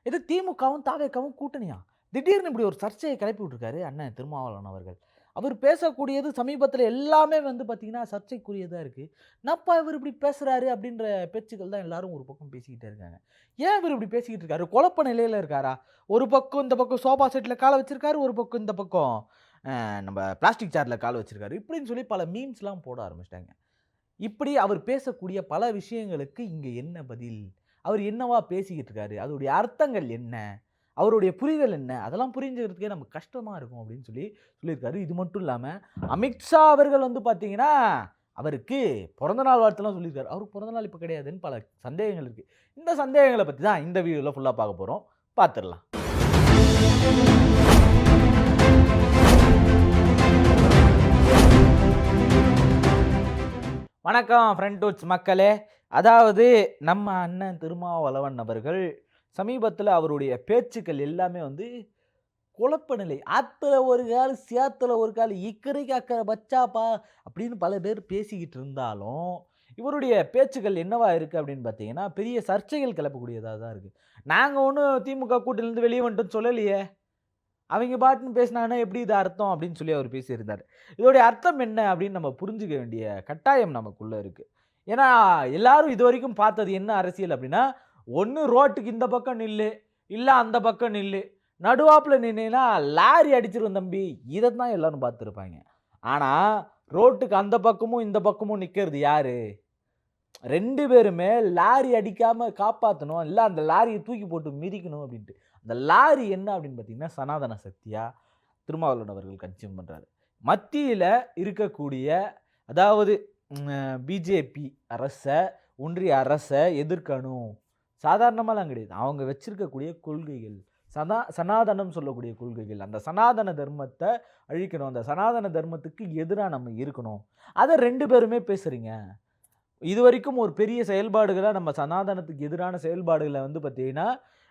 இது திமுகவும், தாவேகவும் கூட்டணியா? திடீர்னு இப்படி ஒரு சர்ச்சைய கிளப்பி விட்டுருக்காரு அண்ணன் திருமாவளவன் அவர்கள். அவர் பேசக்கூடியது சமீபத்தில எல்லாமே வந்து பார்த்தீங்கன்னா, சர்ச்சைக்குரியதா இருக்கு. "என்னப்பா இவரு இப்படி பேசுறாரு?" அப்படின்ற பேச்சுக்கள் தான் எல்லாரும் ஒரு பக்கம் பேசிக்கிட்டே இருக்காங்க. ஏன் இவரு இப்படி பேசிக்கிட்டு இருக்காரு? குழப்ப நிலையில இருக்காரா? ஒரு பக்கம் இந்த பக்கம் சோஃபா செட்ல கால வச்சிருக்காரு. ஒரு பக்கம் இந்த பக்கம் நம்ம பிளாஸ்டிக் சேர்ல கால வச்சிருக்காரு. இப்படின்னு சொல்லி பல மீம்ஸ்லாம் போட ஆரம்பிச்சுட்டாங்க. இப்படி அவர் பேசக்கூடிய பல விஷயங்களுக்கு இங்க என்ன பதில்? அவர் என்னவா பேசிக்கிட்டு இருக்காரு? அதோடைய அர்த்தங்கள் என்ன? அவருடைய புரிதல் என்ன? அதெல்லாம் புரிஞ்சுக்கிறதுக்கே நமக்கு கஷ்டமா இருக்கும் அப்படின்னு சொல்லி சொல்லியிருக்காரு. இது மட்டும் இல்லாம, அமித்ஷா அவர்கள் வந்து பார்த்தீங்கன்னா, அவருக்கு பொறந்த நாள் வாழ்த்துலாம் சொல்லியிருக்காரு. அவருக்கு பொறந்த நாள் இப்ப கிடையாதுன்னு பல சந்தேகங்கள் இருக்கு. இந்த சந்தேகங்கள பத்தி தான் இந்த வீடியோல ஃபுல்லா பார்க்க போறோம். பார்த்துறலாம். வணக்கம் ஃப்ரண்ட் மக்களே. அதாவது நம்ம அண்ணன் திருமாவளவன் அவர்கள் சமீபத்தில அவருடைய பேச்சுக்கள் எல்லாமே வந்து குழப்ப நிலை. "ஆத்துல ஒரு காலு, சேத்துல ஒரு காலு, இக்கரைக்கு அக்கரை பச்சாப்பா" அப்படின்னு பல பேர் பேசிக்கிட்டு இருந்தாலும், இவருடைய பேச்சுக்கள் என்னவா இருக்கு அப்படின்னு பார்த்தீங்கன்னா, பெரிய சர்ச்சைகள் கிளப்பக்கூடியதா தான் இருக்கு. நாங்க ஒண்ணும் திமுக கூட்டணியிலிருந்து வெளிய வந்துட்டோம்ன்னு சொல்லலையே. அவைங்க பாட்டுன்னு பேசினாங்கன்னா எப்படி இது அர்த்தம் அப்படின்னு சொல்லி அவர் பேசியிருந்தாரு. இதோடைய அர்த்தம் என்ன அப்படின்னு நம்ம புரிஞ்சுக்க வேண்டிய கட்டாயம் நமக்குள்ள இருக்கு. ஏன்னா, எல்லாரும் இதுவரைக்கும் பார்த்தது என்ன அரசியல் அப்படின்னா, ஒண்ணு ரோட்டுக்கு இந்த பக்கம் நில்லு, இல்ல அந்த பக்கம் நில்லு. நடுவாப்புல நின்னீன்னா லாரி அடிச்சிரும் தம்பி. இதத்தான் எல்லாரும் பார்த்திருப்பாய்ங்க. ஆனா, ரோட்டுக்கு அந்த பக்கமும், இந்த பக்கமும் நிக்கிறது யாரு? 2 பேருமே லாரி அடிக்காம காப்பாத்தணும். இல்ல அந்த லாரிய தூக்கி போட்டு மிதிக்கணும் அப்டின்ட்டு. அந்த லாரி என்ன அப்டின்னு பார்த்தீங்கன்னா, சனாதன சக்தியா திருமாவளவன் அவர்கள் கன்சியூம் பண்றாரு. மத்தியில இருக்கக்கூடிய அதாவது பிஜேபி அரச, ஒன்றிய அரச எதிர்க்கணும். சாதாரணமாலாம் கிடையாது. அவங்க வச்சிருக்கக்கூடிய கொள்கைகள். சனாதனம் சொல்லக்கூடிய கொள்கைகள். அந்த சனாதன தர்மத்த அழிக்கணும். அந்த சனாதன தர்மத்துக்கு எதிரா நம்ம இருக்கணும். அத 2 பேருமே பேசுறீங்க. இதுவரைக்கும் ஒரு பெரிய செயல்பாடுகளா நம்ம சனாதனத்துக்கு எதிரான செயல்பாடுகள வந்து பார்த்தீங்கன்னா,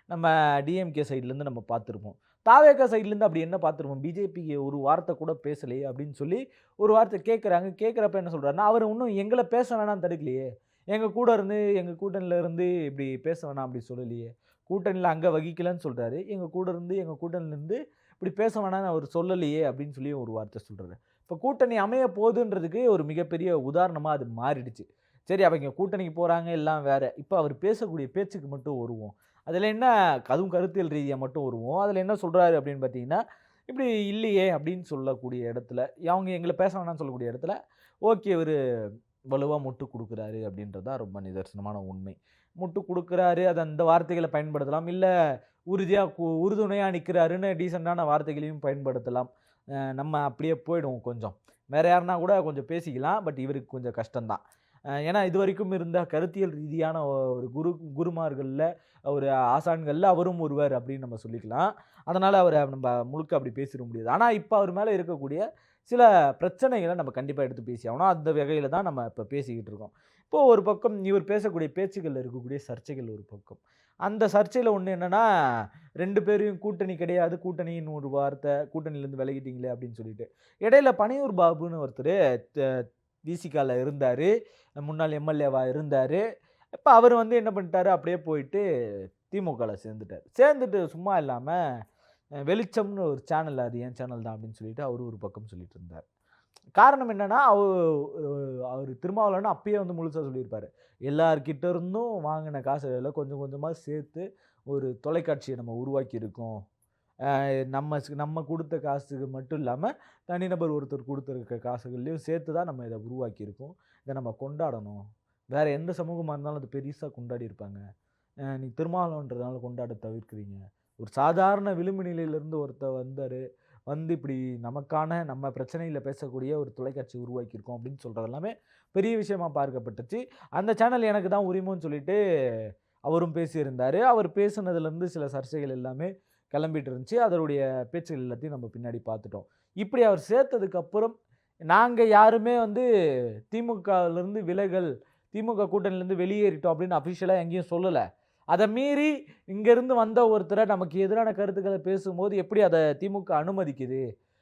நம்ம டிஎம்கே சைட்லருந்து நம்ம பார்த்திருப்போம். தாவேகா சைட்லருந்து அப்படி என்ன பார்த்திருப்போம்? பிஜேபி ஒரு வார்த்தை கூட பேசலையே அப்படின்னு சொல்லி ஒரு வார்த்தை கேட்கறாங்க. கேட்கிறப்ப என்ன சொல்றாருன்னா, அவரு இன்னும் எங்கள பேச வேணாம்னு தடுக்கலையே. எங்க கூட இருந்து எங்க கூட்டணியில இருந்து இப்படி பேச வேணாம் அப்படி சொல்லலையே. கூட்டணியில அங்க வகிக்கலன்னு சொல்றாரு. எங்க கூட இருந்து எங்க கூட்டணியில இருந்து இப்படி பேச வேணாம்னு அவரு சொல்லலையே அப்படின்னு சொல்லி ஒரு வார்த்தை சொல்றாரு. இப்ப கூட்டணி அமைய போதுன்றதுக்கு ஒரு மிகப்பெரிய உதாரணமா அது மாறிடுச்சு. சரி அவைங்க கூட்டணிக்கு போறாங்க எல்லாம் வேற. இப்ப அவர் பேசக்கூடிய பேச்சுக்கு மட்டும் வருவோம். அதுல என்ன அதுவும் கருத்தியல் ரீதியா மட்டும் வருவோம். அதுல என்ன சொல்றாரு அப்படின்னு பார்த்தீங்கன்னா, "இப்படி இல்லையே" அப்படின்னு சொல்லக்கூடிய இடத்துல, அவங்க எங்கள பேச வேணாம்னு சொல்லக்கூடிய இடத்துல, ஓகே இவரு வலுவா முட்டு குடுக்குறாரு அப்படின்றது தான் ரொம்ப நிதர்சனமான உண்மை. முட்டு குடுக்குறாரு, அது அந்த வார்த்தைகள பயன்படுத்தலாம். இல்ல உறுதியா உறுதுணையா நிக்கிறாருன்னு டீசென்ட்டான வார்த்தைகளையும் பயன்படுத்தலாம். நம்ம அப்படியே போயிடுவோம் கொஞ்சம். வேற யாருன்னா கூட கொஞ்சம் பேசிக்கலாம். பட் இவருக்கு கொஞ்சம் கஷ்டம் தான். ஏன்னா இதுவரைக்கும் இருந்த கருத்தியல் ரீதியான ஒரு குருமார்கள்ல, ஒரு ஆசான்கள்ல அவரும் ஒருவர் அப்படின்னு நம்ம சொல்லிக்கலாம். அதனால அவர நம்ப முழுக்க அப்படி பேசிற முடியாது. ஆனா, இப்ப அவர் மேல இருக்கக்கூடிய சில பிரச்சனைகள நம்ம கண்டிப்பா எடுத்து பேசியாகணும். அந்த வகையில தான் நம்ம இப்ப பேசிக்கிட்டு இருக்கோம். இப்போ ஒரு பக்கம் இவர் பேசக்கூடிய பேச்சுகள்ல இருக்கக்கூடிய சர்ச்சைகள் ஒரு பக்கம். அந்த சர்ச்சையில ஒண்ணு என்னன்னா, 2 பேரையும் கூட்டணி கிடையாது. கூட்டணின்னு ஒரு வார்த்தை. கூட்டணியிலருந்து விலகிட்டீங்களே அப்படின்னு சொல்லிட்டு. இடையில பனையூர் பாபுன்னு ஒருத்தரு த விசிகால இருந்தாரு. முன்னாள் எம்எல்ஏவா இருந்தாரு. இப்ப அவரு வந்து என்ன பண்ணிட்டாரு, அப்படியே போயிட்டு திமுகல சேர்ந்துட்டாரு. சேர்ந்துட்டு சும்மா இல்லாம, வெளிச்சம்னு ஒரு சேனல் அது என் சேனல் தான் அப்படின்னு சொல்லிட்டு அவரு ஒரு பக்கம் சொல்லிட்டு இருந்தாரு. காரணம் என்னன்னா, அவரு திருமாவளவன் அப்பயே வந்து முழுசா சொல்லியிருப்பாரு. எல்லார்கிட்ட இருந்தும் வாங்குன காசுகள கொஞ்சம் கொஞ்சமா சேர்த்து ஒரு தொலைக்காட்சிய நம்ம உருவாக்கியிருக்கோம். நம்ம குடுத்த காசுக்கு மட்டும் இல்லாம, தனிநபர் ஒருத்தர் குடுத்திருக்க காசுகள்லயும் சேர்த்து தான் நம்ம இத உருவாக்கியிருக்கோம். இத நம்ம கொண்டாடணும். வேற எந்த சமூகமா இருந்தாலும் அது பெரிசா கொண்டாடி இருப்பாங்க. நீ திருமாவளவன்றதுனால கொண்டாட தவிர்க்கிறீங்க. ஒரு சாதாரண விளிம்பு நிலையிலிருந்து ஒருத்தர் வந்தாரு. வந்து இப்படி நமக்கான நம்ம பிரச்சனைகள பேசக்கூடிய ஒரு தொலைக்காட்சி உருவாக்கியிருக்கோம் அப்படின்னு சொல்றது எல்லாமே பெரிய விஷயமா பார்க்கப்பட்டுச்சு. அந்த சேனல் எனக்கு தான் உரிமைன்னு சொல்லிட்டு அவரும் பேசியிருந்தாரு. அவர் பேசுனதுலருந்து சில சர்ச்சைகள் எல்லாமே கிளம்பிட்டு இருந்துச்சு. அதனுடைய பேச்சுகள் எல்லாத்தையும் நம்ம பின்னாடி பார்த்துட்டோம். இப்படி அவர் சேர்த்ததுக்கு அப்புறம், நாங்க யாருமே வந்து திமுகலருந்து விலகல், திமுக கூட்டணியிலருந்து வெளியேறிட்டோம் அப்படின்னு அஃபிஷியலா எங்கேயும் சொல்லல. அத மீறி இங்கருந்து வந்த ஒருத்தர நமக்கு எதிரான கருத்துக்கள பேசும்போது எப்படி அத திமுக அனுமதிக்குது?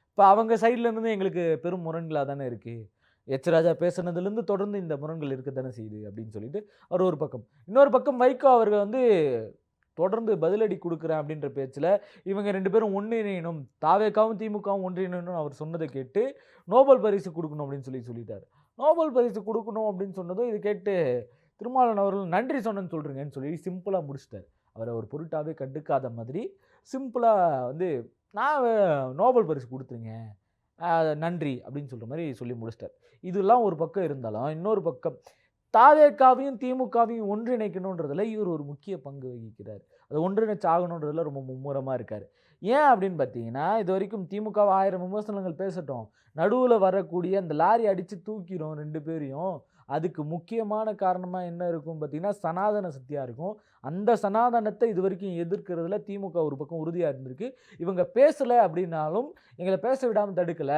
இப்ப அவங்க சைட்ல இருந்து எங்களுக்கு பெரும் முரண்களா தானே இருக்கு. எச் ராஜா பேசுனதுலருந்து தொடர்ந்து இந்த முரண்கள் இருக்க தானே செய்யுது அப்படின்னு சொல்லிட்டு அவர் ஒரு பக்கம். இன்னொரு பக்கம் வைகோ அவர்கள் வந்து தொடர்ந்து பதிலடி குடுக்குறேன் அப்படின்ற பேச்சுல, இவங்க 2 பேரும் ஒன்றிணையணும். தாவேகாவும், திமுகவும் ஒன்றிணையணும்னு அவர் சொன்னத கேட்டு, நோபல் பரிசு குடுக்கணும் அப்படின்னு சொல்லிட்டாரு. நோபல் பரிசு குடுக்கணும் அப்படின்னு சொன்னதும், இது கேட்டு திருமாவளவன் அவர்கள் நன்றி சொன்னேன்னு சொல்றீங்கன்னு சொல்லி சிம்பிளா முடிச்சுட்டாரு. அவர ஒரு பொருட்டாவே கண்டுக்காத மாதிரி, சிம்பிளா வந்து நான் நோபல் பரிசு குடுத்துருங்க. அ நன்றி அப்படின்னு சொல்ற மாரி சொல்லி முடிச்சுட்டாரு. இதெல்லாம் ஒரு பக்கம் இருந்தாலும், இன்னொரு பக்கம் தாவேகாவையும், திமுகவையும் ஒன்றிணைக்கணுன்றதுல இவர் ஒரு முக்கிய பங்கு வகிக்கிறாரு. அது ஒன்றிணைச்சு ஆகணுன்றதுல ரொம்ப மும்முரமா இருக்காரு. ஏன் அப்படின்னு பார்த்தீங்கன்னா, இதுவரைக்கும் திமுகவ 1000 விமர்சனங்கள் பேசட்டும். நடுவுல வரக்கூடிய அந்த லாரி அடிச்சு தூக்கிரும் 2 பேரையும். அதுக்கு முக்கியமான காரணமா என்ன இருக்கும் பார்த்தீங்கன்னா, சனாதன சக்தியா இருக்கும். அந்த சனாதனத்த இதுவரைக்கும் எதிர்க்கிறதுல திமுக ஒரு பக்கம் உறுதியா இருந்திருக்கு. இவங்க பேசல அப்படின்னாலும், எங்கள பேச விடாம தடுக்கல.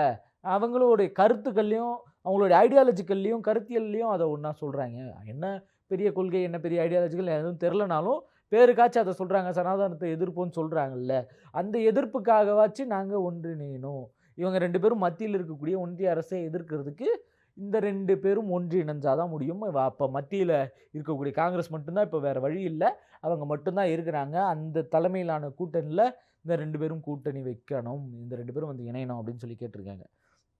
அவங்களுடைய கருத்துக்கள்லயும், அவங்களுடைய ஐடியாலஜிக்கல்லயும், கருத்தியல்லயும் அத ஒண்ணா சொல்றாங்க. என்ன பெரிய கொள்கை, என்ன பெரிய ஐடியாலஜிக்கல் எதுவும் தெரியலனாலும், பேருக்காச்சும் அத சொல்றாங்க. சனாதனத்த எதிர்ப்போம்ன்னு சொல்றாங்கல்ல. அந்த எதிர்ப்புக்காகவாச்சும் நாங்க ஒன்றிணையணும். இவங்க 2 பேரும் மத்தியில இருக்கக்கூடிய ஒன்றிய அரசை எதிர்க்கிறதுக்கு, இந்த 2 பேரும் ஒன்றிணைஞ்சா தான் முடியும். அப்ப மத்தியில இருக்கக்கூடிய காங்கிரஸ் மட்டும் தான் இப்ப வேற வழி இல்ல. அவங்க மட்டும் தான் இருக்கிறாங்க. அந்த தலைமையிலான கூட்டணில இந்த 2 பேரும் கூட்டணி வைக்கணும். இந்த 2 பேரும் வந்து இணையணும் அப்படின்னு சொல்லி கேட்டிருக்காங்க.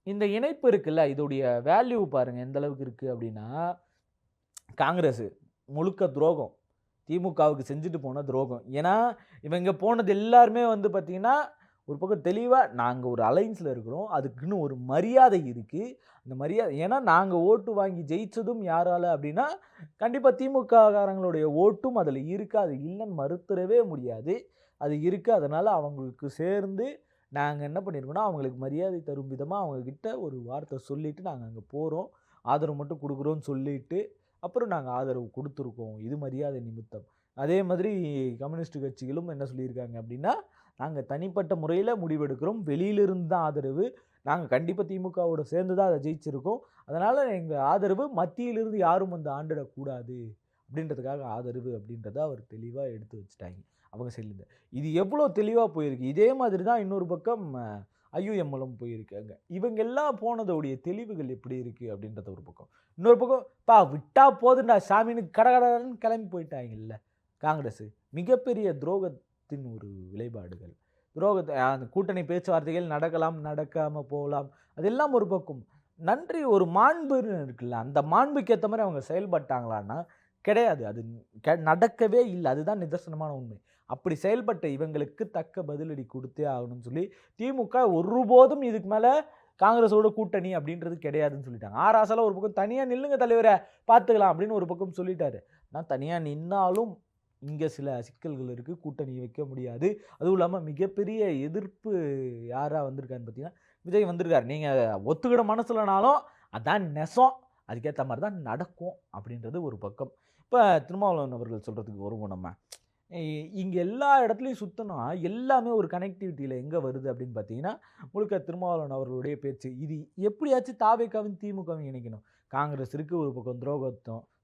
இந்த இணைப்பு இருக்குல்ல, இதோடைய வேல்யூ பாருங்க எந்த அளவுக்கு இருக்கு அப்டின்னா, காங்கிரஸ் முழுக்க துரோகம். திமுகவுக்கு செஞ்சுட்டு போன துரோகம். ஏன்னா, இவங்க போனது எல்லாருமே வந்து பார்த்தீங்கன்னா, ஒரு பக்கம் தெளிவா நாங்க ஒரு அலைன்ஸ்ல இருக்கிறோம். அதுக்குன்னு ஒரு மரியாதை இருக்கு. அந்த ஏன்னா நாங்க ஓட்டு வாங்கி ஜெயிச்சதும் யாரால அப்டின்னா, கண்டிப்பா திமுக காரங்களுடைய ஓட்டும் அதுல இருக்கு. அது இல்லன்னு மறுத்துறவே முடியாது. அது இருக்கு. அதனால அவங்களுக்கு சேர்ந்து நாங்க என்ன பண்ணியிருக்கோம்னா, அவங்களுக்கு மரியாதை தரும் விதமா அவங்க கிட்ட ஒரு வார்த்தை சொல்லிட்டு நாங்க அங்க போறோம். ஆதரவு மட்டும் குடுக்குறோம்னு சொல்லிட்டு, அப்புறம் நாங்க ஆதரவு குடுத்துருக்கோம். இது மரியாதை நிமித்தம். அதே மாதிரி கம்யூனிஸ்ட் கட்சிகளும் என்ன சொல்லியிருக்காங்க அப்டின்னா, நாங்க தனிப்பட்ட முறையில முடிவெடுக்கிறோம். வெளியிலிருந்து தான் ஆதரவு. நாங்க கண்டிப்பா திமுகவோட சேர்ந்து தான் அத ஜெயிச்சிருக்கோம். அதனால எங்க ஆதரவு மத்தியிலிருந்து யாரும் வந்து ஆண்டிடக்கூடாது. அப்டின்றதுக்காக ஆதரவு அப்டின்றத அவர் தெளிவா எடுத்து வச்சுட்டாய்ங்க. அவங்க சைட்லருந்து. இது எவ்வளோ தெளிவா போயிருக்கு. இதே மாதிரி தான் இன்னொரு பக்கம் ஐயுஎம்எல்லும் போயிருக்காங்க. இவங்க எல்லாம் போனதோடைய தெளிவுகள் எப்படி இருக்கு அப்படின்றது ஒரு பக்கம். இன்னொரு பக்கம் விட்டா போதும்டா சாமின்னு கடகடன்னு கிளம்பி போயிட்டாங்கல்ல காங்கிரஸ். மிகப்பெரிய துரோகத்தின் ஒரு விளைபாடுகள். அந்த கூட்டணி பேச்சுவார்த்தைகள் நடக்கலாம், நடக்காம போலாம். அதெல்லாம் ஒரு பக்கம். நன்றி ஒரு மாண்புன்னு இருக்குல்ல, அந்த மாண்புக்கு ஏத்த மாரி அவங்க செயல்பட்டாங்களான்னா, கிடையாது. அது நடக்கவே இல்ல. அதுதான் நிதர்சனமான உண்மை. அப்படி செயல்பட்ட இவங்களுக்கு தக்க பதிலடி குடுத்தே ஆகணும்னு சொல்லி, திமுக ஒருபோதும் இதுக்கு மேல காங்கிரஸோட கூட்டணி அப்படின்றது கிடையாதுன்னு சொல்லிட்டாங்க. ராசாலா ஒரு பக்கம் தனியா நில்லுங்க தலைவரே பார்த்துக்கலாம் அப்படின்னு ஒரு பக்கம் சொல்லிட்டாரு. நான் தனியா நின்னாலும் இங்க சில சிக்கல்கள் இருக்கு. கூட்டணி வைக்க முடியாது. அதுவும் இல்லாம மிகப்பெரிய எதிர்ப்பு யாரா வந்திருக்காருன்னு பார்த்தீங்கன்னா, விஜய் வந்திருக்காரு. நீங்க ஒத்துக்கிட மனசுலனாலும் அதான் நெசம். அதுக்கேத்த மாரி தான் நடக்கும் அப்படின்றது ஒரு பக்கம். இப்ப திருமாவளவன் அவர்கள் சொல்றதுக்கு வருவோம் நம்ம. இ இங்க எல்லா இடத்துலயும் சுத்துனா, எல்லாமே ஒரு கனெக்டிவிட்டில எங்க வருது அப்படின்னு பார்த்தீங்கன்னா, முழுக்க திருமாவளவன் அவர்களுடைய பேச்சு. இது எப்படியாச்சும் தாவேகாவையும், திமுகவும் இணைக்கணும். காங்கிரஸ் இருக்கு ஒரு பக்கம்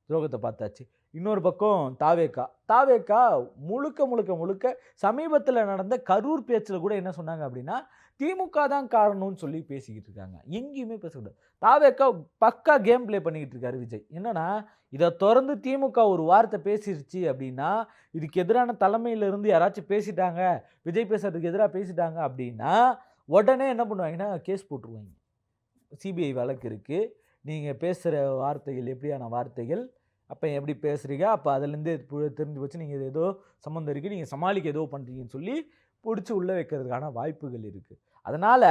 துரோகத்த பார்த்தாச்சு. இன்னொரு பக்கம் தாவேகா. தாவேகா முழுக்க சமீபத்தில நடந்த கரூர் பேச்சுல கூட என்ன சொன்னாங்க அப்படின்னா, திமுக தான் காரணம்னு சொல்லி பேசிக்கிட்டு இருக்காங்க. எங்கேயுமே பேசக்கூடாது. தாவேகா பக்கா கேம் ப்ளே பண்ணிக்கிட்டு இருக்காரு விஜய். என்னன்னா, இத தொறந்து திமுக ஒரு வார்த்தை பேசிருச்சு அப்படின்னா, இதுக்கு எதிரான தலைமையில இருந்து யாராச்சும் பேசிட்டாங்க, விஜய் பேசுறதுக்கு எதிரா பேசிட்டாங்க அப்படின்னா, உடனே என்ன பண்ணுவாங்கன்னா, கேஸ் போட்டுருவாய்ங்க. சிபிஐ வழக்கு இருக்கு. நீங்க பேசுற வார்த்தைகள் எப்படியான வார்த்தைகள்? அப்ப எப்படி பேசுறீங்க? அப்ப அதுலேருந்து தெரிஞ்சு போச்சு. நீங்க இது ஏதோ சம்மந்தம் இருக்கு. நீங்க சமாளிக்க ஏதோ பண்றீங்கன்னு சொல்லி புடிச்சு உள்ள வைக்கிறதுக்கான வாய்ப்புகள் இருக்கு. அதனால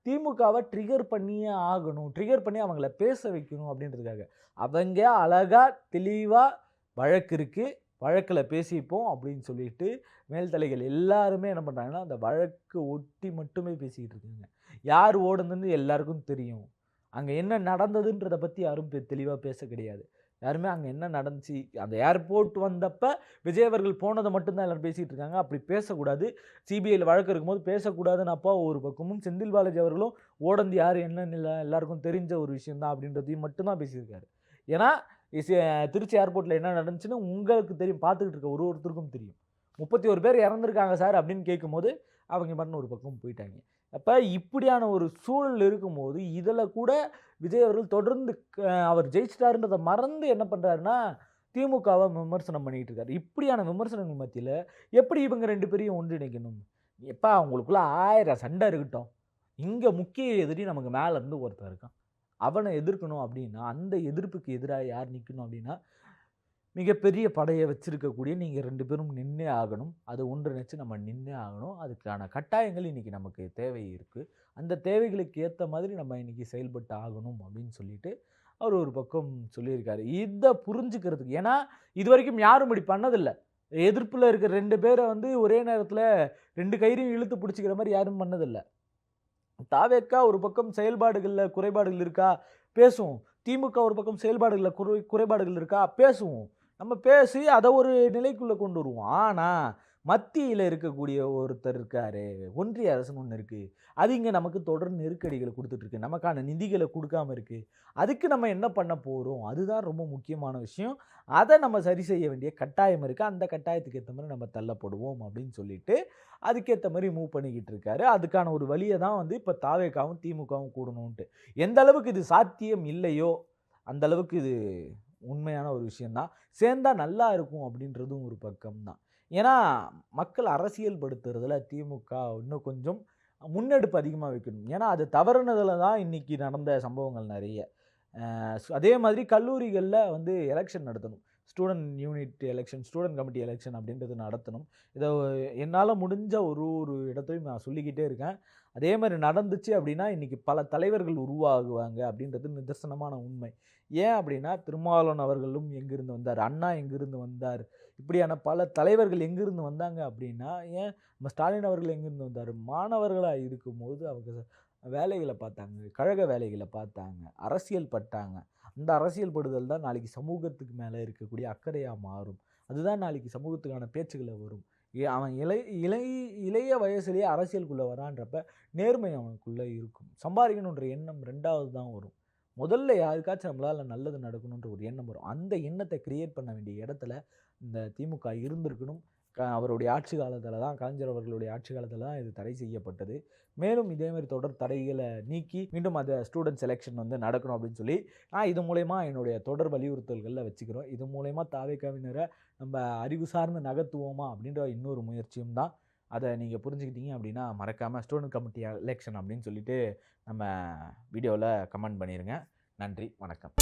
திமுகவ ட்ரிகர் பண்ணியே ஆகணும். ட்ரிகர் பண்ணி அவங்கள பேச வைக்கணும் அப்படின்றதுக்காக. அவங்க அழகா தெளிவா வழக்கு இருக்கு. வழக்குல பேசிப்போம் அப்படின்னு சொல்லிட்டு மேல்தலைகள் எல்லாருமே என்ன பண்றாங்கன்னா, அந்த வழக்கு ஒட்டி மட்டுமே பேசிக்கிட்டு இருக்காங்க. யார் ஓடுனதுன்னு எல்லாருக்கும் தெரியும். அங்க என்ன நடந்ததுன்றத பத்தி யாரும் தெளிவா பேச கிடையாது. யாருமே அங்க என்ன நடந்துச்சு, அந்த ஏர்போர்ட் வந்தப்ப விஜய் அவர்கள் போனத மட்டும் தான் எல்லாரும் பேசிட்டு இருக்காங்க. அப்படி பேசக்கூடாது. சிபிஐல வழக்கு இருக்கும்போது பேசக்கூடாதுன்னு அப்பா ஒரு பக்கமும், செந்தில் பாலாஜி அவர்களும் ஓடந்து யாரு என்னன்னு எல்லாருக்கும் தெரிஞ்ச ஒரு விஷயம் தான் அப்படின்றதையும் மட்டும் தான் பேசியிருக்காரு. ஏன்னா, இஸ் திருச்சி ஏர்போர்ட்ல என்ன நடந்துச்சுன்னு உங்களுக்கு தெரியும். பார்த்துக்கிட்டு இருக்க ஒருத்தருக்கும் தெரியும். 31 பேர் இறந்திருக்காங்க சார் அப்படின்னு கேட்கும்போது, அவங்க பாட்டுன்னு ஒரு பக்கம் போயிட்டாங்க. அப்ப இப்படியான ஒரு சூழல் இருக்கும்போது, இதுல கூட விஜய் அவர்கள் தொடர்ந்து அவர் ஜெயிச்சிட்டாருன்றத மறந்து என்ன பண்றாருன்னா, திமுகவை விமர்சனம் பண்ணிட்டு இருக்காரு. இப்படியான விமர்சனங்கள் மத்தியில எப்படி இவங்க 2 பேரையும் ஒன்றிணைக்கணும்? எப்பா அவங்களுக்குள்ள 1000 சண்டை இருக்கட்டும். இங்க முக்கிய எதிரி நமக்கு மேல இருந்து ஒருத்தன் இருக்கான். அவன எதிர்க்கணும் அப்படின்னா, அந்த எதிர்ப்புக்கு எதிரா யார் நிக்கணும் அப்படின்னா, மிகப்பெரிய படைய வச்சிருக்கக்கூடிய நீங்க 2 பேரும் நின்னே ஆகணும். அது ஒன்றிணைச்சு நம்ம நின்னே ஆகணும். அதுக்கான கட்டாயங்கள் இன்னைக்கு நமக்கு தேவை இருக்கு. அந்த தேவைகளுக்கு ஏத்த மாதிரி நம்ம இன்னைக்கு செயல்பட்டு ஆகணும் அப்படின்னு சொல்லிட்டு, அவர் ஒரு பக்கம் சொல்லியிருக்காரு. இத புரிஞ்சுக்கிறதுக்கு ஏன்னா, இதுவரைக்கும் யாரும் இப்படி பண்ணதில்ல. எதிர்ப்புல இருக்கிற 2 பேர வந்து ஒரே நேரத்துல 2 கயிறையும் இழுத்து பிடிச்சுக்கிற மாரி யாரும் பண்ணதில்ல. தாவேக்கா ஒரு பக்கம் செயல்பாடுகள்ல குறைபாடுகள் இருக்கா? பேசுவோம். திமுக ஒரு பக்கம் செயல்பாடுகள்ல குறைபாடுகள் இருக்கா? பேசுவோம். நம்ம பேசி அத ஒரு நிலைக்குள்ள கொண்டு வருவோம். ஆனா, மத்தியில இருக்கக்கூடிய ஒருத்தர் இருக்காரு. ஒன்றிய அரசுன்னு ஒண்ணு இருக்கு. அது இங்க நமக்கு தொடர் நெருக்கடிகள குடுத்துட்டு இருக்கு. நமக்கான நிதிகள குடுக்காம இருக்கு. அதுக்கு நம்ம என்ன பண்ண போறோம்? அதுதான் ரொம்ப முக்கியமான விஷயம். அத நம்ம சரி செய்ய வேண்டிய கட்டாயம் இருக்கு. அந்த கட்டாயத்துக்கு ஏத்த மாரி நம்ம தள்ளப்படுவோம் அப்படின்னு சொல்லிட்டு, அதுக்கேத்த மாரி மூவ் பண்ணிக்கிட்டு இருக்காரு. அதுக்கான ஒரு வழிய தான் வந்து இப்ப தாவேகாவும், திமுகவும் கூடணுன்ட்டு. எந்த அளவுக்கு இது சாத்தியம் இல்லையோ, அந்த அளவுக்கு இது உண்மையான ஒரு விஷயம் தான். சேர்ந்தா நல்லா இருக்கும் அப்படின்றதும் ஒரு பக்கம் தான். ஏன்னா, மக்கள் அரசியல் படுத்துறதுல திமுக இன்னும் கொஞ்சம் முன்னெடுப்பு அதிகமா வைக்கணும். ஏன்னா, அது தவறுனதுல தான் இன்னைக்கு நடந்த சம்பவங்கள் நெறைய. அதே மாதிரி கல்லூரிகள்ல வந்து எலக்ஷன் நடத்தணும். Student unit election, student committee election அப்படின்றது நடத்தணும். இத என்னால முடிஞ்ச ஒரு ஒரு இடத்துலயும் நான் சொல்லிக்கிட்டே இருக்கேன். அதே மாரி நடந்துச்சு அப்படின்னா, இன்னைக்கு பல தலைவர்கள் உருவாகுவாங்க அப்படின்றது நிதர்சனமான உண்மை. ஏன் அப்படின்னா, திருமாவளவன் அவர்களும் எங்கிருந்து வந்தார்? அண்ணா எங்கிருந்து வந்தார்? இப்படியான பல தலைவர்கள் எங்கிருந்து வந்தாங்க அப்படின்னா, ஏன் நம்ம ஸ்டாலின் அவர்கள் எங்கிருந்து வந்தாரு? மாணவர்களா இருக்கும்போது அவங்க வேலைகள பார்த்தாங்க. கழக வேலைகள பார்த்தாங்க. அரசியல் பட்டாங்க. அந்த அரசியல் படுதல் தான் நாளைக்கு சமூகத்துக்கு மேல இருக்கக்கூடிய அக்கறையா மாறும். அதுதான் நாளைக்கு சமூகத்துக்கான பேச்சுகள வரும். அவன் இளை இளை இளைய வயசுலயே அரசியலுக்குள்ள வரான்றப்ப, நேர்மை அவனுக்குள்ள இருக்கும். சம்பாரிக்கணுன்ற எண்ணம் 2வது தான் வரும். முதல்ல யாருக்காச்சும் நம்மளால நல்லது நடக்கணுன்ற ஒரு எண்ணம் வரும். அந்த எண்ணத்த கிரியேட் பண்ண வேண்டிய இடத்துல இந்த திமுக இருந்திருக்கணும். அவருடைய ஆட்சி காலத்தில தான் கலைஞர் அவர்களுடைய ஆட்சி காலத்தில தான் இது தடை செய்யப்பட்டது. மேலும் இதே மாரி தொடர் தடைகள நீக்கி மீண்டும் அந்த ஸ்டூடண்ட் செலக்ஷன் வந்து நடக்கணும் அப்படின்னு சொல்லி, நான் இது மூலியமா என்னுடைய தொடர் வலியுறுத்தல்கள்ல வச்சுக்கிறோம். இது மூலியமா தாவேக்காவினர நம்ம அறிவு சார்ந்து நகர்த்துவோமா அப்படின்ற இன்னொரு முயற்சியும் தான். அத நீங்க புரிஞ்சுக்கிட்டீங்க அப்படின்னா, மறக்காம ஸ்டூடண்ட் கமிட்டி எலக்ஷன் அப்படின்னு சொல்லிட்டு நம்ம வீடியோல கமெண்ட் பண்ணிருங்க. நன்றி, வணக்கம்.